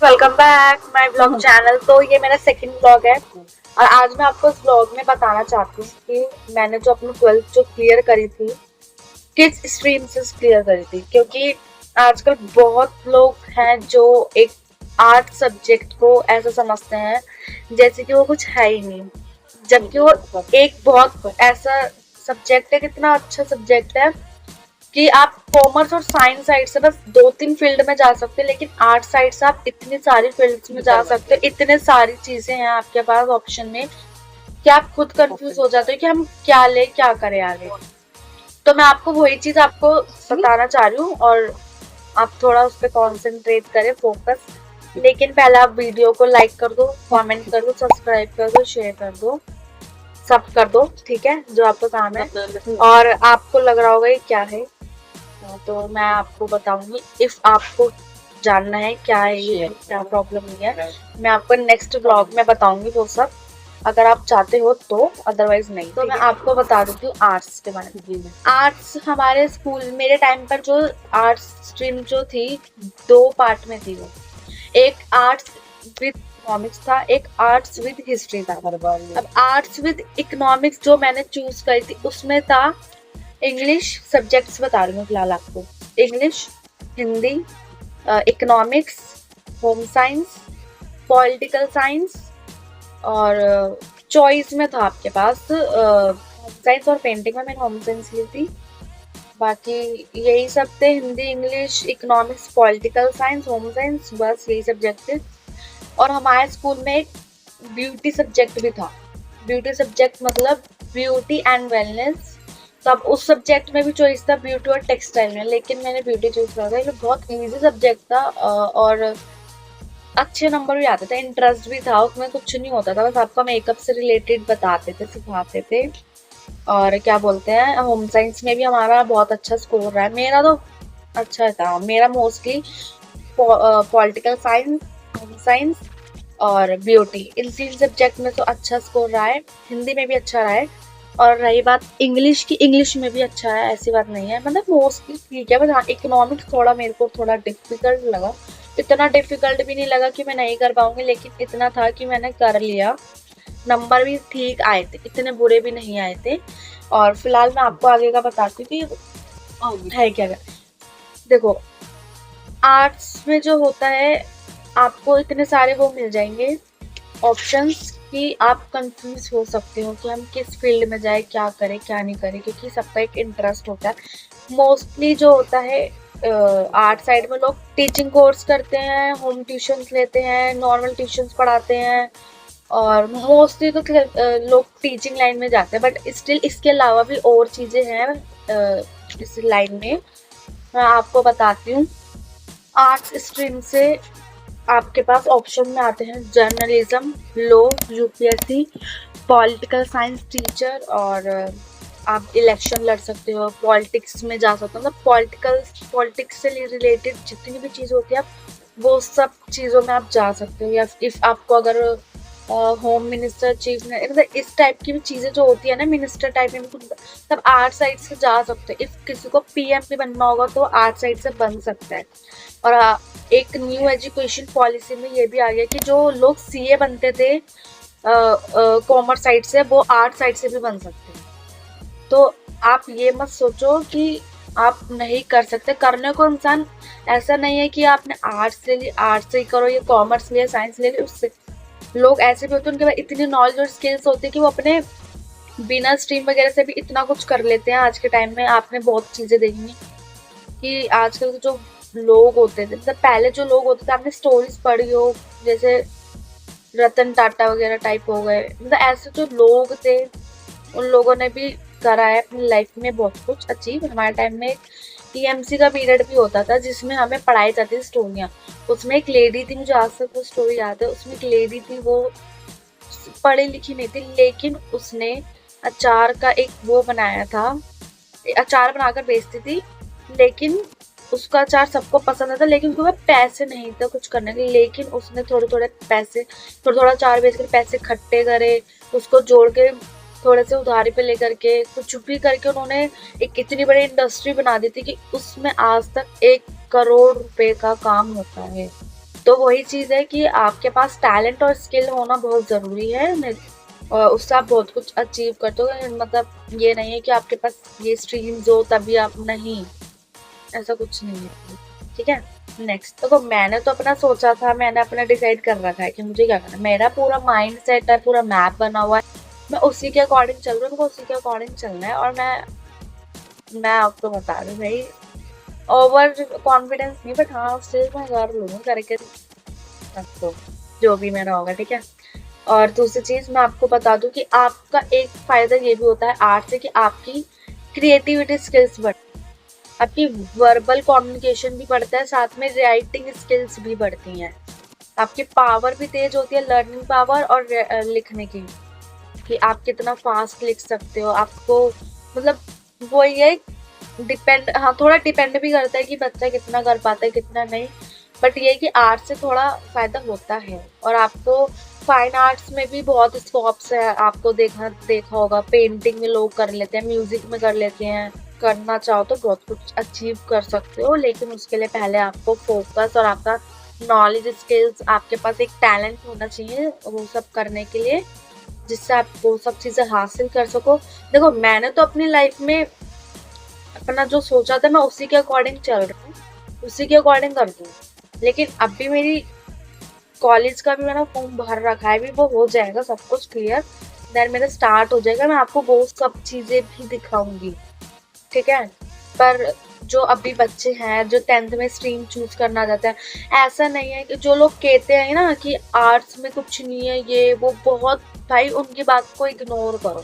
Welcome back my blog channel. तो ये मेरा सेकंड ब्लॉग है और आज मैं आपको इस ब्लॉग में बताना चाहती हूँ कि मैंने जो अपनी 12th जो क्लियर करी थी, किस स्ट्रीम से क्लियर करी थी। क्योंकि आजकल बहुत लोग हैं जो एक आर्ट सब्जेक्ट को ऐसा समझते हैं जैसे कि वो कुछ है ही नहीं, जबकि वो एक बहुत ऐसा सब्जेक्ट है, कितना अच्छा सब्जेक्ट है कि आप कॉमर्स और साइंस साइड से बस 2-3 फील्ड में जा सकते हैं, लेकिन आर्ट साइड से आप इतनी सारी फील्ड्स में जा सकते हो। इतने सारी चीजें हैं आपके पास ऑप्शन में कि आप खुद कंफ्यूज हो जाते हो कि हम क्या ले क्या करें आगे। तो मैं आपको वही चीज आपको बताना चाह रही हूँ और आप थोड़ा उस पर कॉन्सेंट्रेट करें, फोकस। लेकिन पहले आप वीडियो को लाइक कर दो, कमेंट कर दो, सब्सक्राइब कर दो, शेयर कर दो, सब कर दो, ठीक है, जो आपका काम है। और आपको लग रहा होगा ये क्या है, तो मैं आपको बताऊंगी। इफ आपको जानना है क्या है ये, क्या प्रॉब्लम नहीं है, मैं आपको नेक्स्ट ब्लॉग में बताऊंगी वो सब, अगर आप चाहते हो तो, अदरवाइज नहीं। तो मैं आपको बता देती हूँ आर्ट्स के बारे में। आर्ट्स हमारे स्कूल मेरे टाइम पर जो आर्ट्स स्ट्रीम जो थी, 2 पार्ट में थी वो। एक आर्ट्स विद इकोनॉमिक्स था, एक आर्ट्स विद हिस्ट्री था। अब आर्ट्स विद इकोनॉमिक्स जो मैंने चूज करी थी उसमें था इंग्लिश। सब्जेक्ट्स बता रही हूँ फिलहाल आपको। English, Hindi, economics, home science, political science, और चॉइस में था आपके पास होम साइंस और पेंटिंग में मैंने होम साइंस ली थी। बाकी यही सब थे, Hindi, English, economics, political science, home science, बस यही सब्जेक्ट थे। और हमारे स्कूल में एक ब्यूटी सब्जेक्ट भी था। ब्यूटी सब्जेक्ट मतलब ब्यूटी एंड वेलनेस। तो अब उस सब्जेक्ट में भी चॉइस था ब्यूटी और टेक्सटाइल में, लेकिन मैंने ब्यूटी चूज करा था। ये बहुत इजी सब्जेक्ट था और अच्छे नंबर भी आते थे, इंटरेस्ट भी था उसमें। कुछ नहीं होता था, बस आपका मेकअप से रिलेटेड बताते थे, सिखाते थे। और क्या बोलते हैं, होम साइंस में भी हमारा बहुत अच्छा स्कोर रहा है। मेरा तो अच्छा था, मेरा mostly political science, home science और ब्यूटी, इन 3 सब्जेक्ट में तो अच्छा स्कोर रहा है। हिंदी में भी अच्छा रहा है। और रही बात इंग्लिश की, इंग्लिश में भी अच्छा है, ऐसी बात नहीं है, मतलब मोस्टली ठीक है। बस हाँ, इकोनॉमिक्स थोड़ा मेरे को थोड़ा डिफिकल्ट लगा। इतना डिफिकल्ट भी नहीं लगा कि मैं नहीं कर पाऊंगी, लेकिन इतना था कि मैंने कर लिया। नंबर भी ठीक आए थे, इतने बुरे भी नहीं आए थे। और फिलहाल मैं आपको आगे का बताती हूँ कि है क्या। देखो, आर्ट्स में जो होता है, आपको इतने सारे वो मिल जाएंगे ऑप्शंस कि आप कंफ्यूज हो सकते हो कि हम किस फील्ड में जाए, क्या करें क्या नहीं करें, क्योंकि सबका एक इंटरेस्ट होता है। मोस्टली जो होता है आर्ट साइड में, लोग टीचिंग कोर्स करते हैं, होम ट्यूशंस लेते हैं, नॉर्मल ट्यूशंस पढ़ाते हैं, और मोस्टली तो लोग टीचिंग लाइन में जाते हैं। बट स्टिल इसके अलावा भी और चीज़ें हैं इस लाइन में, मैं आपको बताती हूँ। आर्ट्स स्ट्रीम से आपके पास ऑप्शन में आते हैं journalism, law, UPSC, political science teacher, और आप इलेक्शन लड़ सकते हो, पॉलिटिक्स में जा सकते हो। मतलब पॉलिटिक्स से रिलेटेड जितनी भी चीज़ होती है, आप वो सब चीज़ों में आप जा सकते हो। या इफ आपको अगर होम मिनिस्टर, चीफ, मतलब इस टाइप की भी चीज़ें जो होती है ना, मिनिस्टर टाइप में भी कुछ, सब आर्ट साइड से जा सकते हैं। इफ किसी को पीएम भी बनना होगा तो आर्ट साइड से बन सकता है। और एक न्यू एजुकेशन पॉलिसी में ये भी आ गया कि जो लोग सीए बनते थे कॉमर्स साइड से, वो आर्ट साइड से भी बन सकते हैं। तो आप ये मत सोचो कि आप नहीं कर सकते, करने को इंसान, ऐसा नहीं है कि आपने आर्ट्स ले ली आर्ट्स से ही करो, ये कॉमर्स लिया साइंस ले ली उससे। लोग ऐसे भी होते हैं, उनके पास इतनी नॉलेज और स्किल्स होती है कि वो अपने बिना स्ट्रीम वगैरह से भी इतना कुछ कर लेते हैं। आज के टाइम में आपने बहुत चीज़ें देखी कि आजकल के जो लोग होते थे, मतलब पहले जो लोग होते थे, आपने स्टोरीज पढ़ी हो, जैसे रतन टाटा वगैरह टाइप हो गए, मतलब ऐसे जो लोग थे, उन लोगों ने भी करा है अपनी लाइफ में बहुत कुछ अचीव। हमारे टाइम में टीएमसी का पीरियड भी होता था जिसमें हमें पढ़ाई जाती थी स्टोरियाँ। उसमें एक लेडी थी, मुझे आज तक वो स्टोरी याद है। उसमें एक लेडी थी, वो पढ़ी लिखी नहीं थी, लेकिन उसने अचार का एक वो बनाया था, अचार बनाकर बेचती थी। लेकिन उसका अचार सबको पसंद था, लेकिन उसके पास पैसे नहीं थे कुछ करने के लिए। लेकिन उसने थोड़े थोड़े पैसे, थोड़ा थोड़ा अचार बेचकर पैसे इकट्ठे करे, उसको जोड़ के थोड़े से उधारी पे लेकर के कुछ भी करके उन्होंने एक इतनी बड़ी इंडस्ट्री बना दी थी कि उसमें आज तक 1 करोड़ रुपए का काम होता है। तो वही चीज़ है कि आपके पास टैलेंट और स्किल होना बहुत ज़रूरी है, और उससे आप बहुत कुछ अचीव करते हो। मतलब ये नहीं है कि आपके पास ये स्ट्रीम्स हो तभी आप, नहीं, ऐसा कुछ नहीं है। ठीक है, नेक्स्ट देखो, मैंने तो अपना सोचा था, मैंने अपना डिसाइड कर रखा है कि मुझे क्या करना है। मेरा पूरा माइंड सेट है, पूरा मैप बना हुआ है, मैं उसी के अकॉर्डिंग चल रही हूँ, मेरे को उसी के अकॉर्डिंग चलना है। और मैं आपको बता रही हूँ भाई, ओवर कॉन्फिडेंस नहीं, बट हाँ स्टिल मैं कर लूँगी करके तो जो भी मेरा होगा। ठीक है, और दूसरी चीज मैं आपको बता दूं कि आपका एक फायदा ये भी होता है आर्ट से कि आपकी क्रिएटिविटी स्किल्स बढ़ती है, आपकी वर्बल कम्युनिकेशन भी बढ़ता है, साथ में राइटिंग स्किल्स भी बढ़ती हैं, आपकी पावर भी तेज होती है, लर्निंग पावर और लिखने की, कि आप कितना फास्ट लिख सकते हो। आपको मतलब वही है, डिपेंड, हाँ थोड़ा डिपेंड भी करता है कि बच्चा कितना कर पाता है कितना नहीं, बट ये कि आर्ट से थोड़ा फायदा होता है। और आपको फाइन आर्ट्स में भी बहुत स्कोप्स है, आपको देखा होगा, पेंटिंग में लोग कर लेते हैं, म्यूजिक में कर लेते हैं, करना चाहो तो बहुत कुछ अचीव कर सकते हो, लेकिन उसके लिए पहले आपको फोकस और आपका नॉलेज स्किल्स, आपके पास एक टैलेंट होना चाहिए वो सब करने के लिए, जिससे आप वो सब चीजें हासिल कर सको। देखो मैंने तो अपनी लाइफ में अपना जो सोचा था मैं उसी के अकॉर्डिंग चल रही हूँ, उसी के अकॉर्डिंग कर दूँ, लेकिन अभी मेरी कॉलेज का भी मैंने फॉर्म भर रखा है, भी वो हो जाएगा सब कुछ क्लियर, देन मेरा स्टार्ट हो जाएगा, मैं आपको वो सब चीजें भी दिखाऊंगी। ठीक है, पर जो अभी बच्चे हैं जो 10th में स्ट्रीम चूज करना चाहते हैं, ऐसा नहीं है कि जो लोग कहते हैं ना कि आर्ट्स में कुछ नहीं है ये वो, बहुत भाई उनकी बात को इग्नोर करो,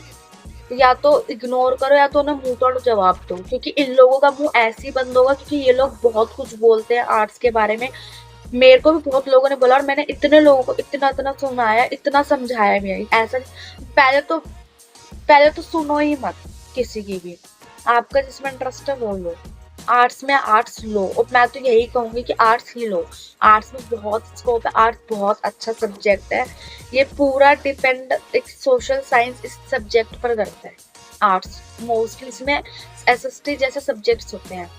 या तो इग्नोर करो या तो ना मुंह तोड़ जवाब दो, क्योंकि इन लोगों का मुंह ऐसे ही बंद होगा, क्योंकि ये लोग बहुत कुछ बोलते हैं आर्ट्स के बारे में। मेरे को भी बहुत लोगों ने बोला और मैंने इतने लोगों को इतना इतना सुनाया, इतना समझाया भी है, ऐसा पहले तो सुनो ही मत किसी की भी, आपका जिसमें इंटरेस्ट है वो लो, आर्ट्स में आर्ट्स लो, और मैं तो यही कहूंगी कि आर्ट्स ही लो, आर्ट्स में बहुत स्कोप है, आर्ट्स बहुत अच्छा सब्जेक्ट है, ये पूरा डिपेंड एक सोशल साइंस इस सब्जेक्ट पर करता है। आर्ट्स मोस्टली इसमें एसएसटी जैसे सब्जेक्ट्स होते हैं,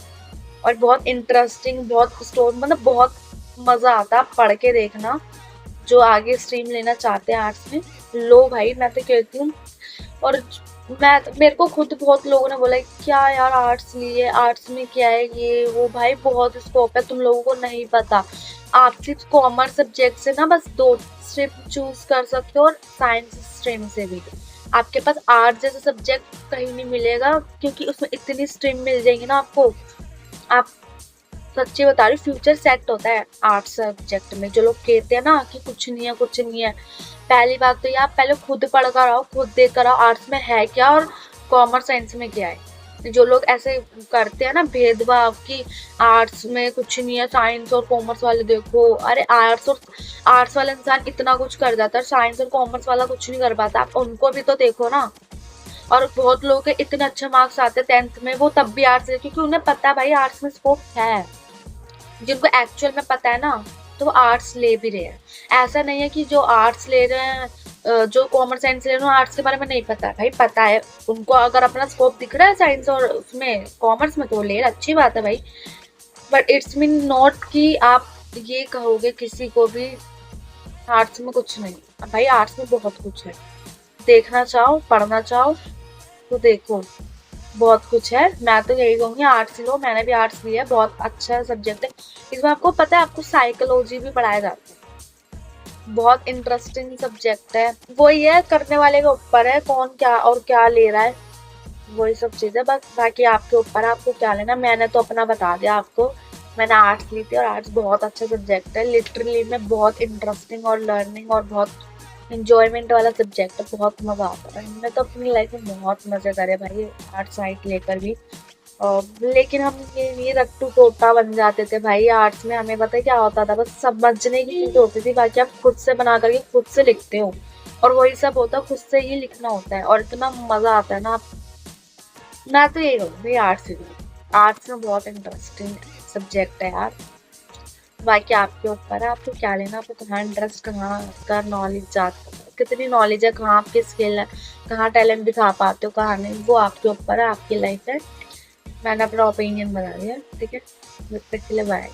और बहुत इंटरेस्टिंग, बहुत स्टोर, मतलब बहुत मजा आता है, पढ़ के देखना, जो आगे स्ट्रीम लेना चाहते हैं आर्ट्स में लो भाई, मैं तो कहती हूँ। और मेरे को खुद बहुत लोगों ने बोला क्या यार आर्ट्स लिए, आर्ट्स में क्या है ये वो, भाई बहुत स्कोप है, तुम लोगों को नहीं पता, आप सिर्फ कॉमर्स सब्जेक्ट से ना बस 2 स्ट्रीम चूज कर सकते हो, और साइंस स्ट्रीम से भी आपके पास आर्ट जैसा सब्जेक्ट कहीं नहीं मिलेगा, क्योंकि उसमें इतनी स्ट्रीम मिल जाएगी ना आपको, आप सच्ची बता रही, फ्यूचर सेट होता है आर्ट्स सब्जेक्ट में। जो लोग कहते हैं ना कि कुछ नहीं है कुछ नहीं है, पहली बात तो ये आप पहले खुद पढ़ कर आओ, खुद देख कर आओ आर्ट्स में है क्या और कॉमर्स साइंस में क्या है। जो लोग ऐसे करते हैं ना भेदभाव कि आर्ट्स में कुछ नहीं है, साइंस और कॉमर्स वाले देखो, अरे आर्ट्स वाला इंसान इतना कुछ कर जाता है, साइंस और कॉमर्स वाला कुछ नहीं कर पाता, आप उनको भी तो देखो ना। और बहुत लोगों के इतने अच्छे मार्क्स आते हैं 10th में, वो तब भी आर्ट्स ले, क्योंकि उन्हें पता है भाई आर्ट्स में स्कोप है, जिनको एक्चुअल में पता है ना तो वो आर्ट्स ले भी रहे हैं। ऐसा नहीं है कि जो आर्ट्स ले रहे हैं, जो कॉमर्स साइंस ले रहे हैं आर्ट्स के बारे में नहीं पता है, भाई पता है उनको, अगर अपना स्कोप दिख रहा है साइंस और उसमें कॉमर्स में तो ले रहे, अच्छी बात है भाई, बट इट्स मीन नॉट कि आप ये कहोगे किसी को भी आर्ट्स में कुछ नहीं, भाई आर्ट्स में बहुत कुछ है, देखना चाहो पढ़ना चाहो तो देखो बहुत कुछ है। मैं तो यही कहूंगी आर्ट्स लो, मैंने भी आर्ट्स लिया है, बहुत अच्छा सब्जेक्ट है, इसमें आपको पता है आपको साइकोलॉजी भी पढ़ाया जाता है, बहुत इंटरेस्टिंग सब्जेक्ट है। वही है, करने वाले के ऊपर है कौन क्या और क्या ले रहा है, वही सब चीजें, बस बाकी आपके ऊपर है आपको क्या लेना। मैंने तो अपना बता दिया आपको, मैंने आर्ट्स ली थी और आर्ट्स बहुत अच्छा सब्जेक्ट है, लिटरली में बहुत इंटरेस्टिंग और लर्निंग और बहुत इंजॉयमेंट वाला सब्जेक्ट है, बहुत मजा आता है। मैं तो अपनी लाइफ में बहुत मजे करे भाई आर्ट साइड लेकर भी, लेकिन हम ये रट्टू तोता बन जाते थे भाई आर्ट्स में, हमें पता है क्या होता था, बस समझने की चीज होती थी, बाकी आप खुद से बना करके खुद से लिखते हो, और वही सब होता है, खुद से ही लिखना होता है, और इतना मजा आता है ना। मैं तो यही कहूँ भाई आर्ट्स में बहुत इंटरेस्टिंग सब्जेक्ट है यार, बाकी आपके ऊपर है आपको क्या लेना, आपको कहाँ इंटरेस्ट, कहाँ का नॉलेज जाता है, कितनी नॉलेज है, कहाँ आपकी स्किल है, कहाँ टैलेंट दिखा पाते हो कहाँ नहीं, वो आपके ऊपर है, आपकी लाइफ है। मैंने अपना ओपिनियन बता दिया, ठीक है, बाय।